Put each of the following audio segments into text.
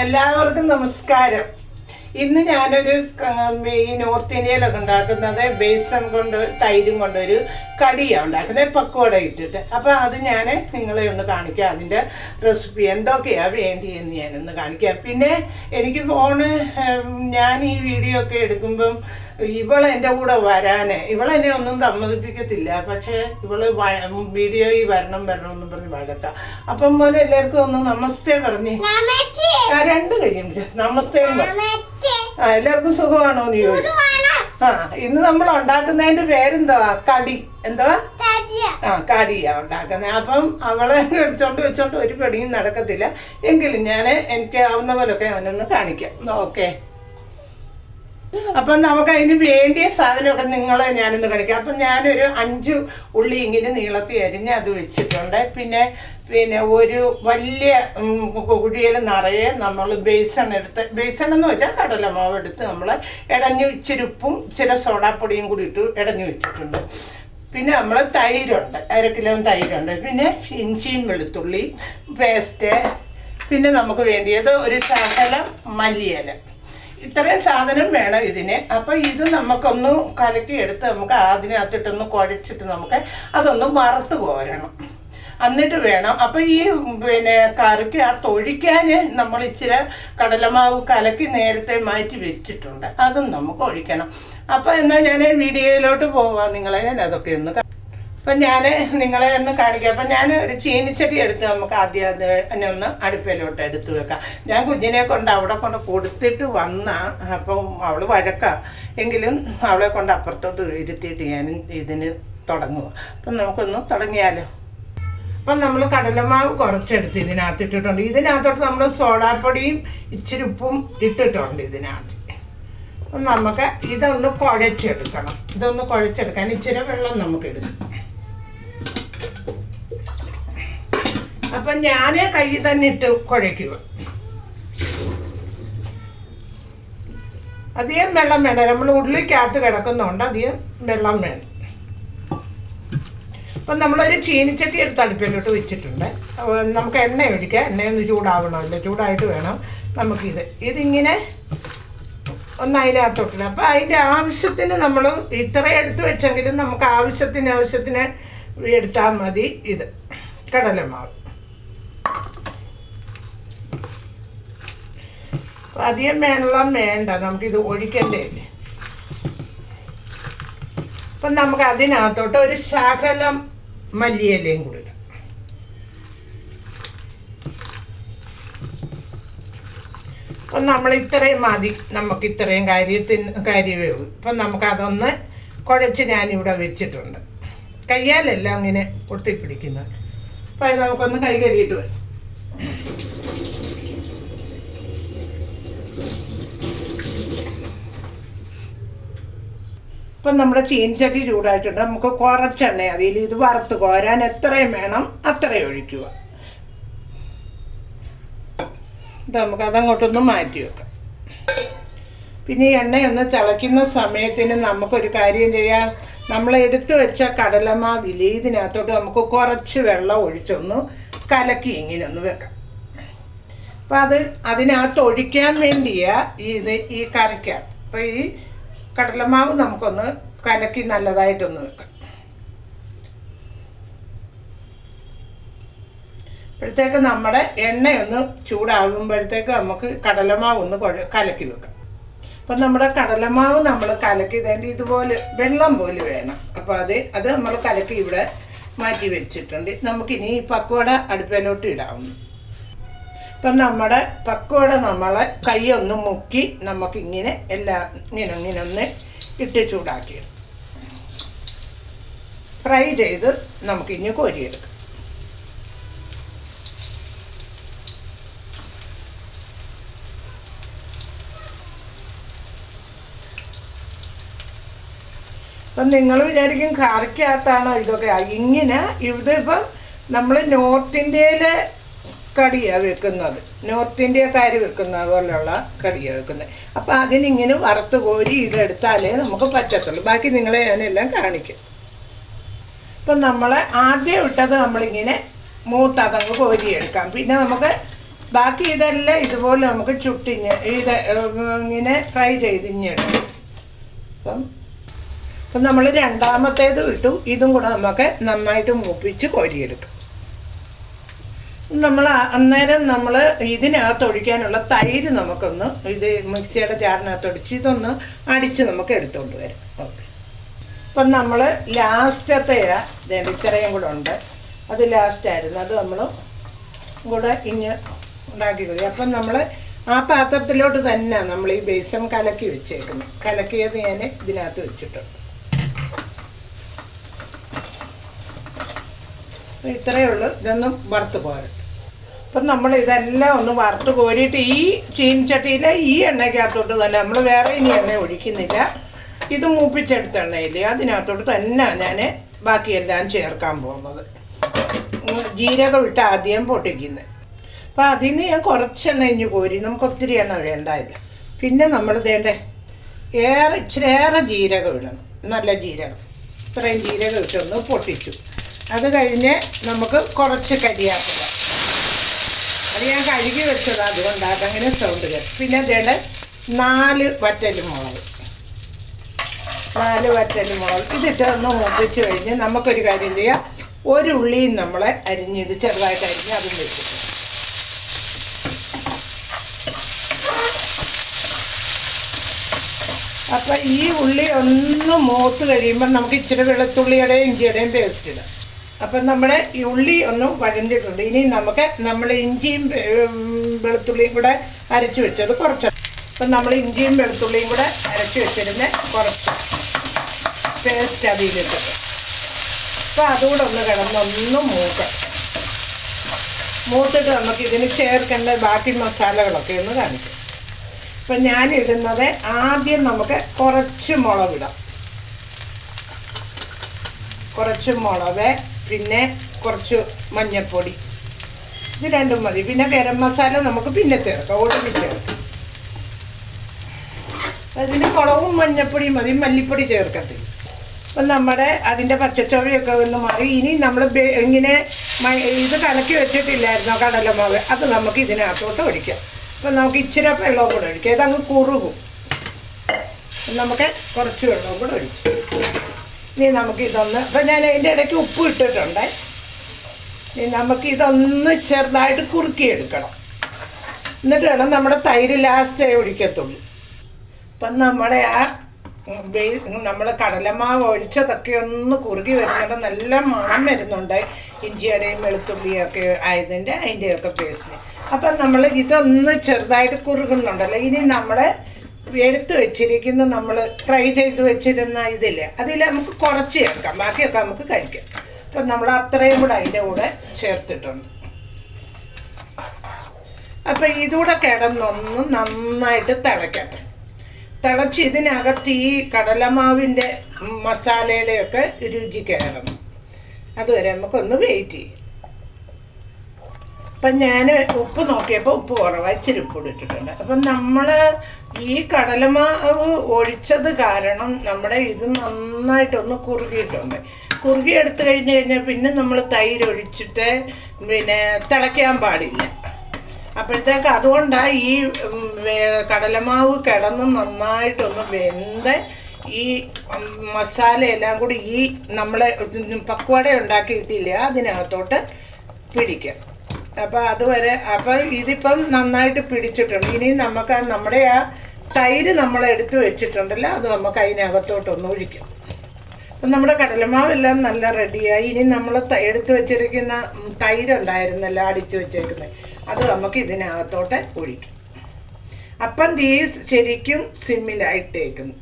എല്ലാവർക്കും നമസ്കാരം. ഇന്ന് ഞാനൊരു ഈ നോർത്ത് ഇന്ത്യയിലൊക്കെ ഉണ്ടാക്കുന്നത് ബേസൻ കൊണ്ട് തൈരും കൊണ്ടൊരു കടിയാണ് ഉണ്ടാക്കുന്നത്, പക്വട ഇട്ടിട്ട്. അപ്പോൾ അത് ഞാൻ നിങ്ങളെ ഒന്ന് കാണിക്കാം. അതിൻ്റെ റെസിപ്പി എന്തൊക്കെയാണ് വേണ്ടിയെന്ന് ഞാനൊന്ന് കാണിക്കാം. പിന്നെ എനിക്ക് ഞാൻ ഈ വീഡിയോ ഒക്കെ എടുക്കുമ്പം എൻ്റെ കൂടെ വരാന് ഇവളെന്നെ ഒന്നും സമ്മതിപ്പിക്കത്തില്ല. പക്ഷേ വീഡിയോയിൽ വരണം എന്നും പറഞ്ഞ് വഴക്കാം. അപ്പം പോലെ എല്ലാവർക്കും ഒന്ന് നമസ്തേ പറഞ്ഞ് രണ്ട് കഴിയും നമസ്തേ. എല്ലാവർക്കും സുഖമാണോ നീ ചോദിച്ചു? ഇന്ന് നമ്മൾ ഉണ്ടാക്കുന്നതിന്റെ പേരെന്തുവാ? കടി. എന്തുവാ? കടിയാ ഉണ്ടാക്കുന്നത്. അപ്പം അവളെ വെച്ചോണ്ട് ഒരു പടിയും നടക്കത്തില്ല. എങ്കിലും എനിക്ക് ആവുന്ന പോലൊക്കെ അവനൊന്ന് കാണിക്കാം. ഓക്കെ. അപ്പം നമുക്ക് അതിന് വേണ്ടിയ സാധനമൊക്കെ ഞാനൊന്ന് കാണിക്കാം. അപ്പം ഞാനൊരു 5 ഉള്ളി ഇങ്ങനെ നീളത്തിൽ അരിഞ്ഞ് അത് വെച്ചിട്ടുണ്ട്. പിന്നെ ഒരു വലിയ കുഴിയിൽ നിറയെ നമ്മൾ ബേസൺ എന്ന് വെച്ചാൽ കടലമാവ് എടുത്ത് നമ്മൾ ഇച്ചിരി ഉപ്പും ഇച്ചിരി സോഡാപ്പൊടിയും കൂടി ഇട്ട് ഇടഞ്ഞു വെച്ചിട്ടുണ്ട്. പിന്നെ നമ്മൾ തൈരുണ്ട്, 1 കിലോ തൈരുണ്ട്. പിന്നെ ഇഞ്ചിയും വെളുത്തുള്ളി പേസ്റ്റ്. പിന്നെ നമുക്ക് വേണ്ടിയത് ഒരു ശകലം മല്ലിയില. ഇത്രയും സാധനം വേണം ഇതിന്. അപ്പം ഇത് നമുക്കൊന്ന് കലക്കിയെടുത്ത് നമുക്ക് അതിനകത്തിട്ടൊന്ന് കുഴച്ചിട്ട് നമുക്ക് അതൊന്ന് വറുത്ത് കോരണം. എന്നിട്ട് വേണം. അപ്പം ഈ കറിക്ക് ഒഴിക്കാൻ നമ്മൾ ഇച്ചിരി കടലമാവ് കലക്കി നേരത്തെ മാറ്റി വെച്ചിട്ടുണ്ട്, അതും നമുക്ക് ഒഴിക്കണം. അപ്പം എന്നാൽ ഞാൻ വീഡിയോയിലോട്ട് പോവാം. ഞാൻ അതൊക്കെ ഒന്ന് അപ്പം നിങ്ങളെ ഒന്ന് കാണിക്കാം. അപ്പം ഞാൻ ഒരു ചീനിച്ചട്ടി എടുത്ത് നമുക്ക് ആദ്യം അതിനെ ഒന്ന് അടുപ്പിലോട്ട് എടുത്ത് വെക്കാം. ഞാൻ കുഞ്ഞിനെ കൊണ്ട് അവിടെ കൊണ്ട് കൊടുത്തിട്ട് അപ്പം അവൾ വഴക്കാം. എങ്കിലും അവളെ കൊണ്ട് അപ്പുറത്തോട്ട് ഇരുത്തിയിട്ട് ഞാൻ ഇതിന് തുടങ്ങുക. അപ്പം നമുക്കൊന്ന് തുടങ്ങിയാലോ. അപ്പം നമ്മൾ കടലമാവ് കുറച്ചെടുത്ത് ഇതിനകത്തിട്ടിട്ടുണ്ട്. ഇതിനകത്തോട്ട് നമ്മൾ സോഡാപ്പൊടിയും ഇച്ചിരി ഉപ്പും ഇട്ടിട്ടുണ്ട് ഇതിനകത്ത്. അപ്പം നമുക്ക് ഇതൊന്ന് കുഴച്ചെടുക്കണം. ഇതൊന്ന് കുഴച്ചെടുക്കാൻ ഇച്ചിരി വെള്ളം നമുക്ക് എടുക്കാം. അപ്പം ഞാൻ കൈ തന്നെ ഇട്ട് കുഴയ്ക്കുക. അധികം വെള്ളം വേണ്ട. നമ്മൾ ഉള്ളിക്കകത്ത് കിടക്കുന്നതുകൊണ്ട് അധികം വെള്ളം വേണം. അപ്പം നമ്മളൊരു ചീനിച്ചട്ടി എടുത്ത് അടുപ്പിലോട്ട് വെച്ചിട്ടുണ്ട്. നമുക്ക് എണ്ണ ഒഴിക്കാം. എണ്ണയൊന്ന് ചൂടാവണമല്ലോ. ചൂടായിട്ട് വേണം ഇതിങ്ങനെ ഒന്ന് അതിനകത്തോട്ടില്ല. അപ്പം അതിൻ്റെ ആവശ്യത്തിന് നമ്മൾ ഇത്രയും എടുത്ത് വെച്ചെങ്കിലും നമുക്ക് ആവശ്യത്തിന് എടുത്താൽ മതി. ഇത് കടലമാവ് അധികം വെള്ളം വേണ്ട, നമുക്കിത് ഒഴിക്കണ്ടേ. അപ്പം നമുക്ക് അതിനകത്തോട്ട് ഒരു ശകലം മല്ലിയിലയും കൂടി ഇടാം. അപ്പം നമ്മൾ ഇത്രയും മതി, നമുക്ക് ഇത്രയും കാര്യമേ ഉള്ളൂ. അപ്പം നമുക്കതൊന്ന് കുഴച്ച് ഞാനിവിടെ വെച്ചിട്ടുണ്ട്. കയ്യാലെല്ലാം ഇങ്ങനെ ഒട്ടിപ്പിടിക്കുന്നത്. അപ്പം അത് നമുക്കൊന്ന് കൈ കഴുകിയിട്ട് വരും. ഇപ്പം നമ്മുടെ ചീനിച്ചട്ടി ചൂടായിട്ടുണ്ട്. നമുക്ക് കുറച്ചെണ്ണ അതിൽ ഇത് വറുത്ത് കോരാൻ എത്രയും വേണം അത്രയും ഒഴിക്കുക. ഇത് നമുക്കതങ്ങോട്ടൊന്ന് മാറ്റി വെക്കാം. പിന്നെ ഈ എണ്ണയൊന്ന് തിളയ്ക്കുന്ന സമയത്തിന് നമുക്കൊരു കാര്യം ചെയ്യാം. നമ്മൾ എടുത്തു വെച്ച കടലമാവില് ഇതിനകത്തോട്ട് നമുക്ക് കുറച്ച് വെള്ളം ഒഴിച്ചൊന്ന് കലക്കി ഇങ്ങനെ ഒന്ന് വെക്കാം. അപ്പം അതിനകത്ത് ഒഴിക്കാൻ വേണ്ടിയാ ഈ കറിക്കകത്ത്. അപ്പം ഈ കടലമാവ് നമുക്കൊന്ന് കലക്കി നല്ലതായിട്ടൊന്ന് വെക്കാം. അപ്പോഴത്തേക്ക് നമ്മുടെ എണ്ണയൊന്ന് ചൂടാകുമ്പോഴത്തേക്ക് നമുക്ക് കടലമാവ് ഒന്ന് കലക്കി വെക്കാം. അപ്പം നമ്മുടെ കടലമാവ് നമ്മൾ കലക്കിയതിൻ്റെ ഇതുപോലെ വെള്ളം പോലെ വേണം. അപ്പോൾ അത് നമ്മൾ കലക്കി ഇവിടെ മാറ്റി വെച്ചിട്ടുണ്ട്. നമുക്കിനി ഈ പക്വട അടുപ്പിലോട്ട് ഇടാവുന്നു. ഇപ്പം നമ്മുടെ പക്വട നമ്മളെ കൈയൊന്ന് മുക്കി നമുക്കിങ്ങനെ ഇങ്ങനെ ഒന്ന് ഇട്ട് ചൂടാക്കി ഫ്രൈ ചെയ്ത് നമുക്കിനി കോരിയെടുക്കാം. അപ്പം നിങ്ങൾ വിചാരിക്കും കറിക്കകത്താണോ ഇതൊക്കെ? ഇങ്ങനെ ഇതിപ്പം നമ്മൾ നോർത്ത് ഇന്ത്യയിലെ കടിയാണ് വെക്കുന്നത്, നോർത്ത് ഇന്ത്യക്കാർ വെക്കുന്ന പോലെയുള്ള കടിയാണ് വെക്കുന്നത്. അപ്പോൾ അതിനിങ്ങനെ വറുത്ത് കോരി ഇതെടുത്താലേ നമുക്ക് പറ്റത്തുള്ളൂ. ബാക്കി നിങ്ങളെ ഞാനെല്ലാം കാണിക്കും. ഇപ്പം നമ്മൾ ആദ്യം ഇട്ടത് നമ്മളിങ്ങനെ മൂത്തതങ്ങ് കോരിയെടുക്കാം. പിന്നെ നമുക്ക് ബാക്കി ഇതെല്ലാം ഇതുപോലെ നമുക്ക് ചുട്ടിഞ്ഞ് ഇങ്ങനെ ഫ്രൈ ചെയ്തിഞ്ഞെടുക്കും. അപ്പം നമ്മൾ രണ്ടാമത്തേത് ഇട്ടു. ഇതും കൂടെ നമുക്ക് നന്നായിട്ട് മൂപ്പിച്ച് കോരിയെടുക്കും. നമ്മൾ അന്നേരം നമ്മൾ ഇതിനകത്ത് ഒഴിക്കാനുള്ള തൈര് നമുക്കൊന്ന് ഇത് മിക്സിയുടെ ജാറിനകത്ത് ഒഴിച്ച് ഇതൊന്ന് അടിച്ച് നമുക്ക് എടുത്തുകൊണ്ട് വരാം. ഓക്കെ. അപ്പം നമ്മൾ ലാസ്റ്റത്തെ ഇത്രയും കൂടെ ഉണ്ട്, അത് ലാസ്റ്റായിരുന്നു. അത് നമ്മൾ കൂടെ ഇങ്ങ് ഉണ്ടാക്കി കഴിയും. അപ്പം നമ്മൾ ആ പാത്രത്തിലോട്ട് തന്നെ നമ്മൾ ഈ ബേസൻ കലക്കി വെച്ചേക്കുന്നു. കലക്കിയത് ഞാൻ ഇതിനകത്ത് വെച്ചിട്ടുണ്ട്. ഇത്രയേ ഉള്ളൂ. ഇതൊന്നും വറുത്ത് പോരട്ടെ. അപ്പം നമ്മൾ ഇതെല്ലാം ഒന്ന് വറുത്ത് കോരിയിട്ട് ഈ ചീനിച്ചട്ടിയിലെ ഈ എണ്ണയ്ക്കകത്തോട്ട് തന്നെ, നമ്മൾ വേറെ ഇനി എണ്ണ ഒഴിക്കുന്നില്ല, ഇത് മൂപ്പിച്ചെടുത്ത എണ്ണയില്ലേ അതിനകത്തോട്ട് തന്നെ ഞാൻ ബാക്കിയെല്ലാം ചേർക്കാൻ പോകുന്നത്. ജീരകം ഇട്ട് ആദ്യം പൊട്ടിക്കുന്നത്. അപ്പം അതിന് ഞാൻ കുറച്ചെണ്ണ ഇഞ്ഞ് കോരി, നമുക്ക് ഒത്തിരി എണ്ണ വേണ്ടായില്ല. പിന്നെ നമ്മൾ ഇച്ചിരി ഏറെ ജീരകം ഇടണം, നല്ല ജീരകം. ഇത്രയും ജീരകം ഇട്ടൊന്ന് പൊട്ടിച്ചു. അത് കഴിഞ്ഞ് നമുക്ക് കുറച്ച് കരിയാപ്പില, അത് ഞാൻ കഴുകി വെച്ചത്, അതുകൊണ്ടാണ് അങ്ങനെ സൗണ്ട് കേട്ടു. പിന്നെ 4 വറ്റൽമുളക്, 4 വറ്റൽമുളക് ഇതിട്ട് ഒന്ന് മൂപ്പിച്ച് കഴിഞ്ഞ് നമുക്കൊരു കാര്യം ചെയ്യാം. ഒരു ഉള്ളിയും നമ്മളെ അരിഞ്ഞത് ചെറുതായിട്ട് അരിഞ്ഞ് അതും വെച്ചിട്ട്, അപ്പം ഈ ഉള്ളി ഒന്ന് മൂത്ത് കഴിയുമ്പം നമുക്ക് ഇച്ചിരി വെളുത്തുള്ളിയുടെയും ഇഞ്ചിയുടെയും പേസ്റ്റ് ഇടാം. അപ്പം നമ്മുടെ ഈ ഉള്ളി ഒന്ന് വഴണ്ടിട്ടുണ്ട്. ഇനി നമുക്ക് നമ്മൾ ഇഞ്ചിയും വെളുത്തുള്ളിയും കൂടെ അരച്ച് വെച്ചത് കുറച്ച്, അപ്പം നമ്മൾ ഇഞ്ചിയും വെളുത്തുള്ളിയും കൂടെ അരച്ച് വെച്ചിരുന്ന കുറച്ച് പേസ്റ്റ് അതിലിട്ടിട്ട്, അപ്പോൾ അതുകൂടെ ഒന്ന് കിടന്നൊന്ന് മൂത്തിട്ട് നമുക്ക് ഇതിന് ചേർക്കേണ്ട ബാക്കി മസാലകളൊക്കെ ഒന്ന് കാണിക്കും. അപ്പം ഞാനിടുന്നത് ആദ്യം നമുക്ക് കുറച്ച് മുളകിടാം, കുറച്ച് മുളക്, പിന്നെ കുറച്ച് മഞ്ഞൾപ്പൊടി, ഇത് രണ്ടും മതി. പിന്നെ ഗരം മസാല നമുക്ക് പിന്നെ ചേർക്കാം, ഒടുവിൽ ചേർക്കാം. അതിന് മുളകും മഞ്ഞൾപ്പൊടിയും മതി, മല്ലിപ്പൊടി ചേർക്കത്തില്ല. അപ്പം നമ്മുടെ അതിൻ്റെ പച്ചച്ചോവയൊക്കെ ഒന്ന് മാറി. ഇനി നമ്മൾ ഇങ്ങനെ ഇത് കലക്കി വെച്ചിട്ടില്ലായിരുന്നോ കടലമാവ്, അത് നമുക്ക് ഇതിനകത്തോട്ട് ഒഴിക്കാം. അപ്പം നമുക്ക് ഇച്ചിരി വെള്ളവും കൂടെ ഒഴിക്കാം, ഇതങ്ങ് കുറുകും. നമുക്ക് കുറച്ച് വെള്ളവും കൂടെ ഒഴിച്ചു. ഇനി നമുക്കിതൊന്ന്, അപ്പം ഞാൻ അതിൻ്റെ ഇടയ്ക്ക് ഉപ്പ് ഇട്ടിട്ടുണ്ട്. ഇനി നമുക്കിതൊന്ന് ചെറുതായിട്ട് കുറുക്കിയെടുക്കണം. എന്നിട്ട് വേണം നമ്മുടെ തൈര് ലാസ്റ്റേ ഒഴിക്കത്തുള്ളൂ. അപ്പം നമ്മുടെ നമ്മൾ കടലമാവ് ഒഴിച്ചതൊക്കെ ഒന്ന് കുറുകി വരുന്നുണ്ട്, നല്ല മണം വരുന്നുണ്ട്, ഇഞ്ചിയുടെയും വെളുത്തുള്ളിയൊക്കെ അതിൻ്റെയൊക്കെ പേസ്റ്റിന്. അപ്പം നമ്മൾ ഇതൊന്ന് ചെറുതായിട്ട് കുറുകുന്നുണ്ടല്ലോ. ഇനി നമ്മൾ എടുത്ത് വെച്ചിരിക്കുന്ന നമ്മൾ ഫ്രൈ ചെയ്ത് വെച്ചിരുന്ന ഇതില്ലേ, അതിൽ നമുക്ക് കുറച്ച് ചേർക്കാം, ബാക്കിയൊക്കെ നമുക്ക് കഴിക്കാം. അപ്പം നമ്മൾ അത്രയും കൂടെ അതിൻ്റെ കൂടെ ചേർത്തിട്ടുണ്ട്. അപ്പം ഇതുകൂടെ കിടന്നൊന്ന് നന്നായിട്ട് തിളയ്ക്കട്ടെ. തിളച്ച് ഇതിനകത്ത് ഈ കടലമാവിൻ്റെ മസാലയുടെയൊക്കെ രുചി കയറണം. അതുവരെ നമുക്കൊന്ന് വെയിറ്റ് ചെയ്യും. അപ്പം ഞാൻ ഉപ്പ് നോക്കിയപ്പോൾ ഉപ്പ് കുറവായി, ഇച്ചിരി ഉപ്പ് ഇട്ടിട്ടുണ്ട്. അപ്പം നമ്മൾ ഈ കടലമാവ് ഒഴിച്ചത് കാരണം നമ്മുടെ ഇത് നന്നായിട്ടൊന്ന് കുറുകിയിട്ടുണ്ട്. കുറുകിയെടുത്ത് കഴിഞ്ഞാൽ പിന്നെ നമ്മൾ തൈര് ഒഴിച്ചിട്ട് പിന്നെ തിളയ്ക്കാൻ പാടില്ല. അപ്പോഴത്തേക്ക് അതുകൊണ്ടാണ് ഈ കടലമാവ് കിടന്ന് നന്നായിട്ടൊന്ന് വെന്ത് ഈ മസാലയെല്ലാം കൂടി ഈ നമ്മൾ പക്വട ഉണ്ടാക്കിയിട്ടില്ല അതിനകത്തോട്ട് പിടിക്കാം. അപ്പോൾ അതുവരെ അപ്പം ഇതിപ്പം നന്നായിട്ട് പിടിച്ചിട്ടുണ്ട്. ഇനി നമുക്ക് നമ്മുടെ ആ തൈര് നമ്മൾ എടുത്ത് വെച്ചിട്ടുണ്ടല്ലോ, അത് നമുക്ക് അതിനകത്തോട്ടൊന്ന് ഒഴിക്കാം. അപ്പം നമ്മുടെ കടലമാവെല്ലാം നല്ല റെഡിയായി. ഇനി നമ്മൾ എടുത്ത് വെച്ചിരിക്കുന്ന തൈരുണ്ടായിരുന്നല്ലോ അടിച്ച് വെച്ചേക്കുന്നത്, അത് നമുക്ക് ഇതിനകത്തോട്ട് ഒഴിക്കും. അപ്പം തീ ശരിക്കും സിമ്മിലായിട്ടേക്കുന്നു.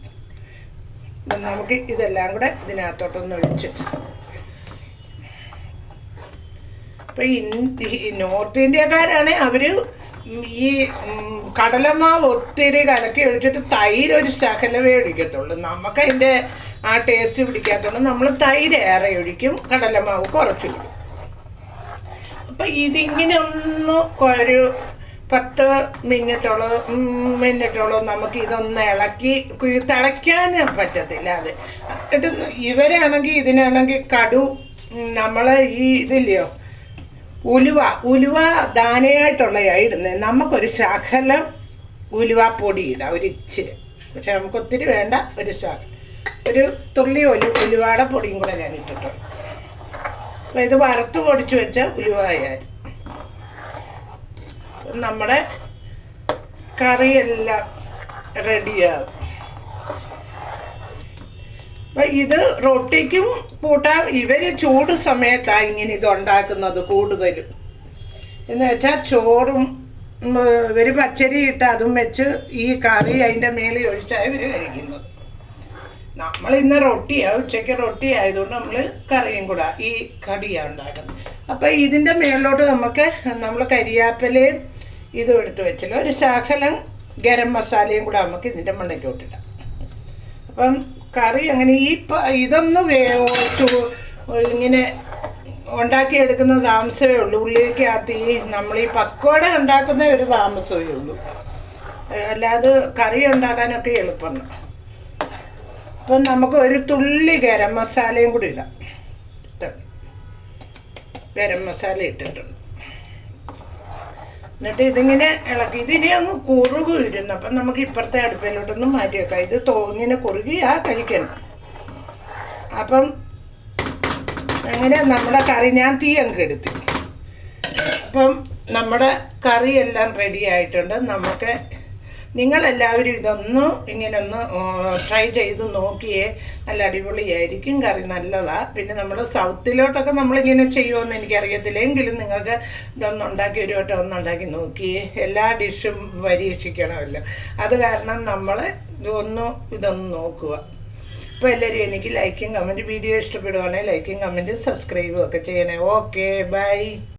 നമുക്ക് ഇതെല്ലാം കൂടെ ഇതിനകത്തോട്ടൊന്ന് ഒഴിച്ച്, അപ്പം ഈ നോർത്ത് ഇന്ത്യക്കാരാണ് അവർ ഈ കടലമാവ് ഒത്തിരി കലക്കി ഒഴിച്ചിട്ട് തൈര് ഒരു ശകലമേ ഒഴിക്കത്തുള്ളൂ. നമുക്കതിൻ്റെ ആ ടേസ്റ്റ് പിടിക്കാത്തതുകൊണ്ട് നമ്മൾ തൈര് ഏറെ ഒഴിക്കും, കടലമാവ് കുറച്ച് ഒഴിക്കും. അപ്പം ഇതിങ്ങനെ ഒന്ന് ഒരു 10 മിനിറ്റോളം നമുക്ക് ഇതൊന്ന് ഇളക്കി, തിളയ്ക്കാൻ പറ്റത്തില്ല. അത് ഇവരാണെങ്കിൽ ഇതിനാണെങ്കിൽ കടു നമ്മൾ ഈ ഇതില്ലയോ ഉലുവ ദാനയായിട്ടുള്ളതാണ് ഇടുന്നത്. നമുക്കൊരു ശകലം ഉലുവാപ്പൊടി ഇടാം, ഒരു ഇച്ചിരി, പക്ഷെ നമുക്ക് ഒത്തിരി വേണ്ട, ഒരു തുള്ളി ഉലുവയുടെ പൊടിയും കൂടെ ഞാൻ ഇട്ടിട്ടുണ്ട്. അപ്പോൾ ഇത് വറുത്ത് പൊടിച്ച് വെച്ച ഉലുവയായി നമ്മുടെ കറിയെല്ലാം റെഡിയാകും. അപ്പം ഇത് റൊട്ടിക്കും കൂട്ടാം. ഇവർ ചൂട് സമയത്താണ് ഇങ്ങനെ ഇത് ഉണ്ടാക്കുന്നത് കൂടുതലും. എന്ന് വെച്ചാൽ ചോറും ഇവർ പച്ചരി ഇട്ട് അതും വെച്ച് ഈ കറി അതിൻ്റെ മേളിൽ ഒഴിച്ചാൽ ഇവർ കഴിക്കുന്നത്. നമ്മളിന്ന് റൊട്ടിയാണ്, ഉച്ചയ്ക്ക് റൊട്ടി ആയതുകൊണ്ട് നമ്മൾ കറിയും കൂടെ ഈ കടിയാണ് ഉണ്ടാക്കുന്നത്. അപ്പം ഇതിൻ്റെ മേളിലോട്ട് നമ്മൾ കരിയാപ്പിലയും ഇതും എടുത്ത് വെച്ചില്ല, ഒരു ശകലം ഗരം മസാലയും കൂടെ നമുക്ക് ഇതിൻ്റെ മണ്ടയ്ക്കോട്ടിടാം. അപ്പം കറി അങ്ങനെ ഇതൊന്ന് ഇങ്ങനെ ഉണ്ടാക്കിയെടുക്കുന്ന താമസമേ ഉള്ളൂ. ഉള്ളിലേക്കകത്ത് നമ്മൾ ഈ പക്കോട ഉണ്ടാക്കുന്ന ഒരു താമസമേ ഉള്ളൂ, അല്ലാതെ കറി ഉണ്ടാക്കാനൊക്കെ എളുപ്പമാണ്. അപ്പം നമുക്ക് ഒരു തുള്ളി ഗരം മസാലയും കൂടി ഇടാം. ഗരം മസാല ഇട്ടിട്ടുണ്ട്. എന്നിട്ട് ഇതിങ്ങനെ ഇളക്കി ഇതിനെ ഒന്ന് കുറുകു ഇരുന്നു. അപ്പം നമുക്ക് ഇപ്പുറത്തെ അടുപ്പിലോട്ടൊന്നും മാറ്റി വെക്കാം. ഇത് ഇങ്ങനെ കുറുകിയാ കഴിക്കണം. അപ്പം അങ്ങനെ നമ്മുടെ കറി ഞാൻ തീ അങ്ങ് കെടുത്തി. അപ്പം നമ്മുടെ കറിയെല്ലാം റെഡി ആയിട്ടുണ്ട്. നിങ്ങളെല്ലാവരും ഇങ്ങനൊന്ന് ട്രൈ ചെയ്ത് നോക്കിയേ, നല്ല അടിപൊളിയായിരിക്കും. കറി നല്ലതാണ്. പിന്നെ നമ്മൾ സൗത്തിലോട്ടൊക്കെ നമ്മളിങ്ങനെ ചെയ്യുമെന്ന് എനിക്കറിയത്തില്ല, എങ്കിലും നിങ്ങൾക്ക് ഒരു വട്ടം ഉണ്ടാക്കി നോക്കിയേ. എല്ലാ ഡിഷും പരീക്ഷിക്കണമല്ലോ, അത് കാരണം നമ്മൾ ഇതൊന്ന് നോക്കുക. അപ്പോൾ എല്ലാവരും എനിക്ക് ലൈക്കും കമൻറ്റ്, വീഡിയോ ഇഷ്ടപ്പെടുവാണെങ്കിൽ ലൈക്കും കമൻറ്റും സബ്സ്ക്രൈബും ഒക്കെ ചെയ്യണേ. Okay, by.